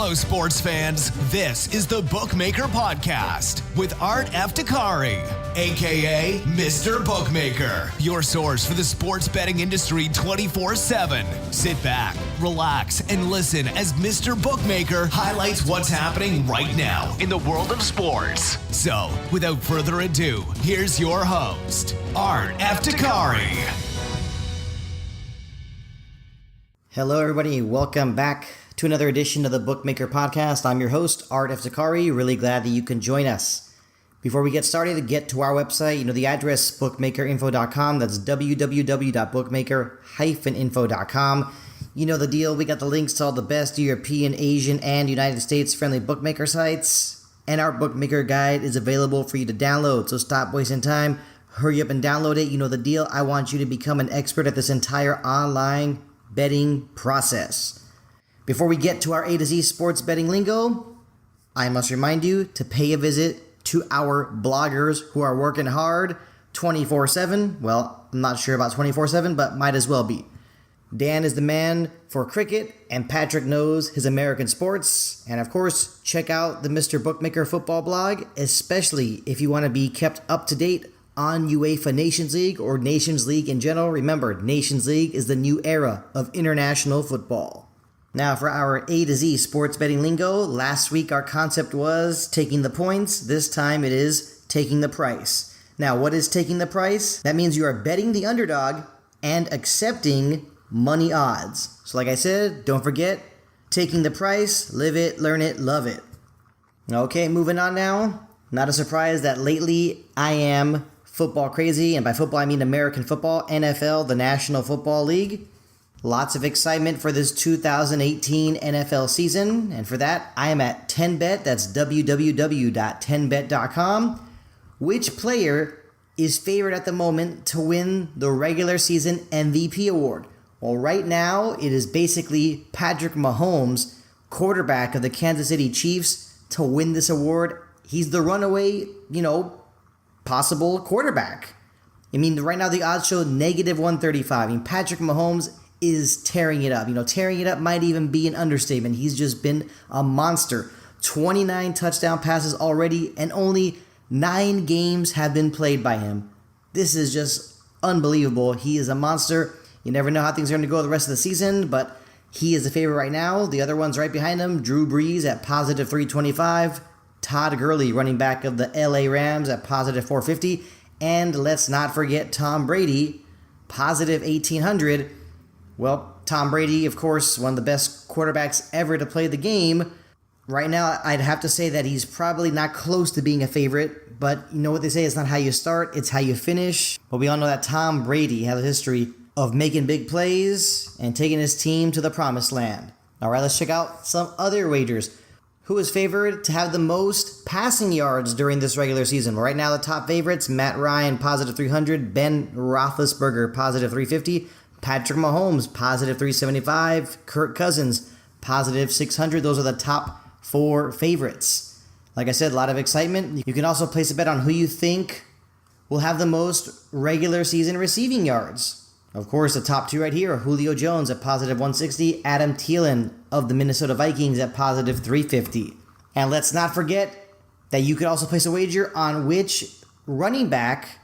Hello, sports fans. This is the Bookmaker Podcast with Art Eftekhari, a.k.a. Mr. Bookmaker, your source for the sports betting industry 24/7. Sit back, relax, and listen as Mr. Bookmaker highlights what's happening right now in the world of sports. So, without further ado, here's your host, Art Eftekhari. Hello, everybody. Welcome back to another edition of the Bookmaker Podcast. I'm your host, Art Eftekhari. Really glad that you can join us. Before we get started, get to our website. The address, bookmakerinfo.com. That's www.bookmaker-info.com. You know the deal. We got the links to all the best European, Asian, and United States-friendly bookmaker sites. And our Bookmaker Guide is available for you to download. So stop wasting time. Hurry up and download it. You know the deal. I want you to become an expert at this entire online betting process. Before we get to our A to Z sports betting lingo, I must remind you to pay a visit to our bloggers who are working hard 24/7. Well, I'm not sure about 24/7, but might as well be. Dan is the man for cricket, and Patrick knows his American sports. And of course, check out the Mr. Bookmaker football blog, especially if you want to be kept up to date on UEFA Nations League or Nations League in general. Remember, Nations League is the new era of international football. Now, for our A to Z sports betting lingo, last week our concept was taking the points. This time it is taking the price. Now, what is taking the price? That means you are betting the underdog and accepting money odds. So like I said, don't forget, taking the price, live it, learn it, love it. Okay, moving on now. Not a surprise that lately I am football crazy, and by football I mean American football, NFL, the National Football League. Lots of excitement for this 2018 NFL season, and for that, I am at 10bet, that's www.10bet.com. Which player is favored at the moment to win the regular season MVP award? Well, right now, it is basically Patrick Mahomes, quarterback of the Kansas City Chiefs, to win this award. He's the runaway, possible quarterback. I mean, right now the odds show -135. I mean, Patrick Mahomes is tearing it up. Tearing it up might even be an understatement. He's just been a monster. 29 touchdown passes already, and only 9 games have been played by him. This is just unbelievable. He is a monster. You never know how things are going to go the rest of the season, but he is the favorite right now. The other ones right behind him, Drew Brees at positive 325, Todd Gurley, running back of the LA Rams, at positive 450, and let's not forget Tom Brady, positive 1800. Well, Tom Brady, of course, one of the best quarterbacks ever to play the game. Right now, I'd have to say that he's probably not close to being a favorite, but you know what they say, it's not how you start, it's how you finish. But we all know that Tom Brady has a history of making big plays and taking his team to the promised land. All right, let's check out some other wagers. Who is favored to have the most passing yards during this regular season? Right now, the top favorites, Matt Ryan, positive 300, Ben Roethlisberger, positive 350, Patrick Mahomes, positive 375, Kirk Cousins, positive 600. Those are the top 4 favorites. Like I said, a lot of excitement. You can also place a bet on who you think will have the most regular season receiving yards. Of course, the top 2 right here are Julio Jones at positive 160, Adam Thielen of the Minnesota Vikings at positive 350. And let's not forget that you could also place a wager on which running back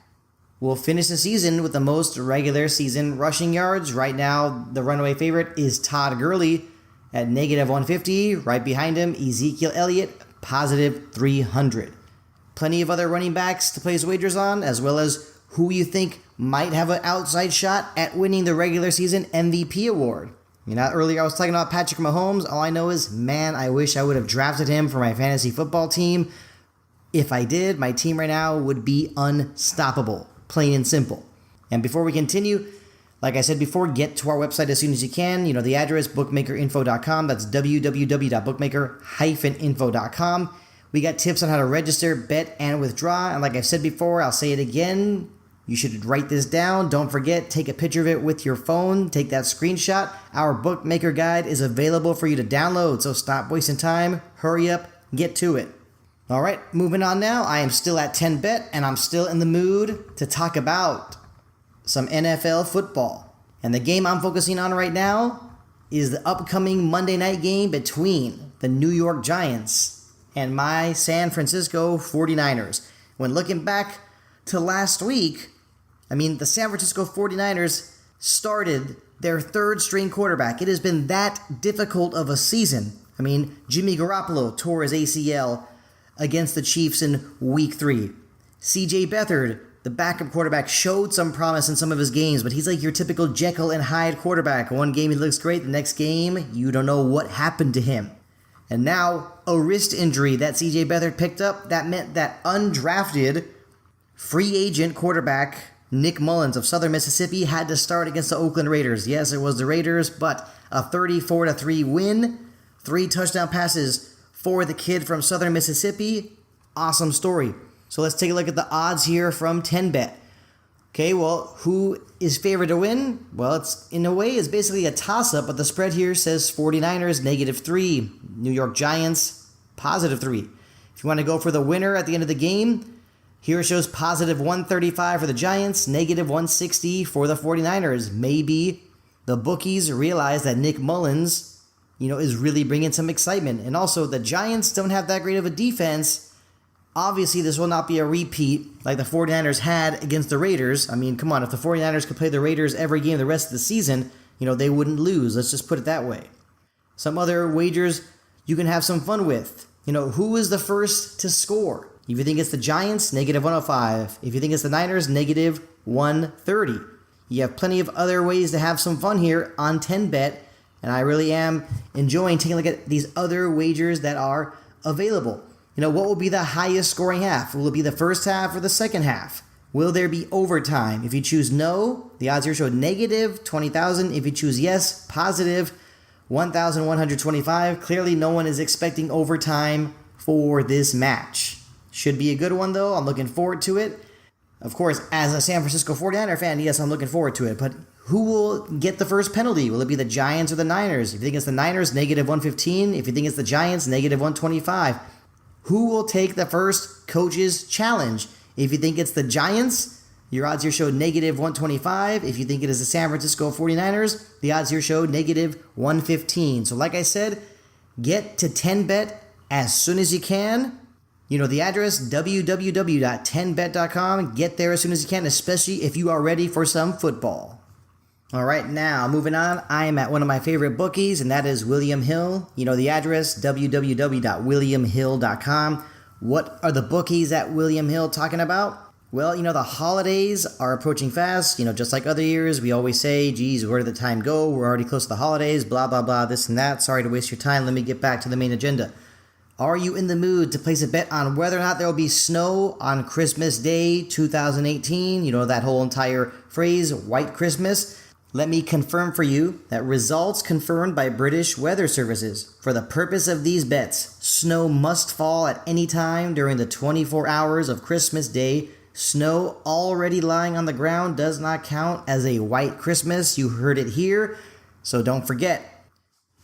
will finish the season with the most regular season rushing yards. Right now, the runaway favorite is Todd Gurley at -150. Right behind him, Ezekiel Elliott, positive 300. Plenty of other running backs to place wagers on, as well as who you think might have an outside shot at winning the regular season MVP award. Earlier I was talking about Patrick Mahomes. All I know is, man, I wish I would have drafted him for my fantasy football team. If I did, my team right now would be unstoppable. Plain and simple. And before we continue, like I said before, get to our website as soon as you can. The address, bookmakerinfo.com. That's www.bookmaker-info.com. We got tips on how to register, bet, and withdraw. And like I've said before, I'll say it again. You should write this down. Don't forget, take a picture of it with your phone. Take that screenshot. Our Bookmaker Guide is available for you to download. So stop wasting time. Hurry up. Get to it. All right, moving on now. I am still at 10bet, and I'm still in the mood to talk about some NFL football. And the game I'm focusing on right now is the upcoming Monday night game between the New York Giants and my San Francisco 49ers. When looking back to last week, the San Francisco 49ers started their third string quarterback. It has been that difficult of a season. Jimmy Garoppolo tore his ACL against the Chiefs in week 3. CJ Beathard, the backup quarterback, showed some promise in some of his games, but he's like your typical Jekyll and Hyde quarterback. One game he looks great, the next game you don't know what happened to him. And now a wrist injury that CJ Beathard picked up, that meant that undrafted free agent quarterback Nick Mullins of Southern Mississippi had to start against the Oakland Raiders. Yes, it was the Raiders, but a 34-3 win, 3 touchdown passes for the kid from Southern Mississippi. Awesome story. So let's take a look at the odds here from 10bet. Okay, well, who is favored to win? Well, it's in a way it's basically a toss-up, but the spread here says 49ers -3, New York Giants +3. If you want to go for the winner at the end of the game, here it shows +135 for the Giants, -160 for the 49ers. Maybe the bookies realize that Nick Mullins, is really bringing some excitement. And also, the Giants don't have that great of a defense. Obviously, this will not be a repeat like the 49ers had against the Raiders. Come on, if the 49ers could play the Raiders every game the rest of the season, they wouldn't lose. Let's just put it that way. Some other wagers you can have some fun with. Who is the first to score? If you think it's the Giants, -105. If you think it's the Niners, -130. You have plenty of other ways to have some fun here on 10bet, and I really am enjoying taking a look at these other wagers that are available. What will be the highest scoring half? Will it be the first half or the second half? Will there be overtime? If you choose no, the odds here show -20,000. If you choose yes, +1,125. Clearly, no one is expecting overtime for this match. Should be a good one, though. I'm looking forward to it. Of course, as a San Francisco 49er fan, yes, I'm looking forward to it. But who will get the first penalty? Will it be the Giants or the Niners? If you think it's the Niners, -115. If you think it's the Giants, -125. Who will take the first coach's challenge? If you think it's the Giants, your odds here show -125. If you think it is the San Francisco 49ers, the odds here show -115. So like I said, get to 10bet as soon as you can. The address, www.10bet.com. Get there as soon as you can, especially if you are ready for some football. All right, now moving on, I am at one of my favorite bookies, and that is William Hill. The address, www.williamhill.com. What are the bookies at William Hill talking about? Well, the holidays are approaching fast. Just like other years, we always say, geez, where did the time go? We're already close to the holidays, blah, blah, blah, this and that. Sorry to waste your time. Let me get back to the main agenda. Are you in the mood to place a bet on whether or not there will be snow on Christmas Day 2018? That whole entire phrase, White Christmas. Let me confirm for you that results confirmed by British weather services. For the purpose of these bets, snow must fall at any time during the 24 hours of Christmas Day. Snow already lying on the ground does not count as a White Christmas. You heard it here, so don't forget.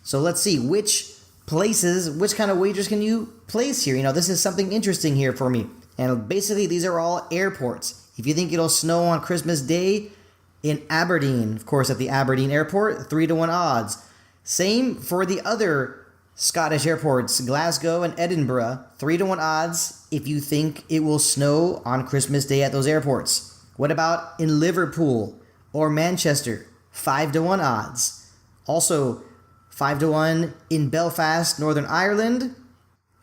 So let's see, which kind of wagers can you place here? This is something interesting here for me. And basically, these are all airports. If you think it'll snow on Christmas Day, in Aberdeen, of course, at the Aberdeen airport, 3-1 odds. Same for the other Scottish airports, Glasgow and Edinburgh, 3-1 odds if you think it will snow on Christmas Day at those airports. What about in Liverpool or Manchester? 5-1 odds. Also, 5-1 in Belfast, Northern Ireland.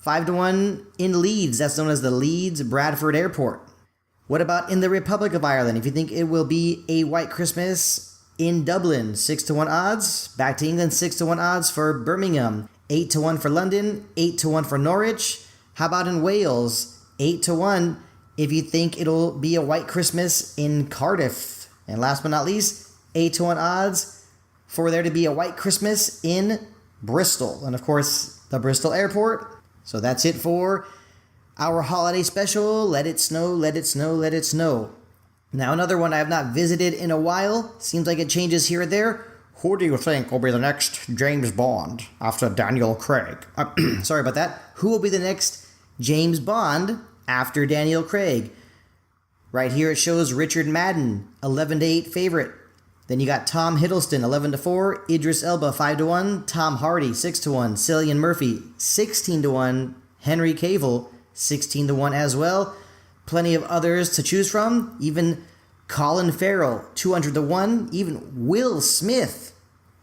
5-1 in Leeds, that's known as the Leeds Bradford Airport. What about in the Republic of Ireland? If you think it will be a White Christmas in Dublin, 6-1 odds. Back to England, 6-1 odds for Birmingham. 8-1 for London, 8-1 for Norwich. How about in Wales? 8-1 if you think it'll be a White Christmas in Cardiff. And last but not least, 8-1 odds for there to be a White Christmas in Bristol. And of course, the Bristol Airport. So that's it for our holiday special, Let It Snow, Let It Snow, Let It Snow. Now another one I have not visited in a while. Seems like it changes here and there. Who do you think will be the next James Bond after Daniel Craig? Sorry about that. Who will be the next James Bond after Daniel Craig? Right here it shows Richard Madden, 11-8 favorite. Then you got Tom Hiddleston, 11-4, Idris Elba, 5-1, Tom Hardy, 6-1, Cillian Murphy, 16-1, Henry Cavill, 16-1 as well. Plenty of others to choose from, even Colin Farrell, 200-1, even Will Smith,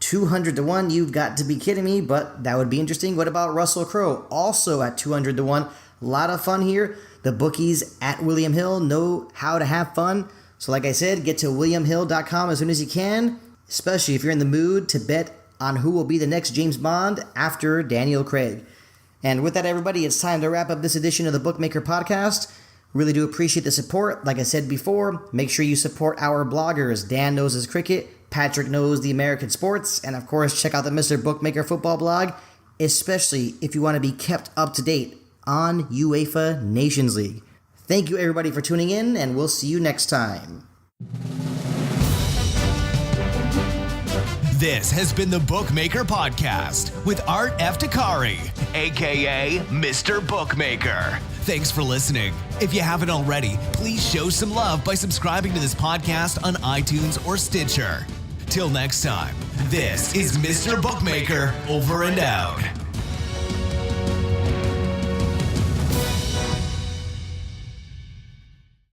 200-1. You've got to be kidding me, but that would be interesting. What about Russell Crowe, also at 200-1? A lot of fun here. The bookies at William Hill know how to have fun. So like I said, get to williamhill.com as soon as you can, especially if you're in the mood to bet on who will be the next James Bond after Daniel Craig. And with that, everybody, it's time to wrap up this edition of the Bookmaker Podcast. Really do appreciate the support. Like I said before, make sure you support our bloggers. Dan knows his cricket, Patrick knows the American sports, and of course, check out the Mr. Bookmaker football blog, especially if you want to be kept up to date on UEFA Nations League. Thank you, everybody, for tuning in, and we'll see you next time. This has been the Bookmaker Podcast with Art Eftekhari, a.k.a. Mr. Bookmaker. Thanks for listening. If you haven't already, please show some love by subscribing to this podcast on iTunes or Stitcher. Till next time, this is Mr. Bookmaker over and out.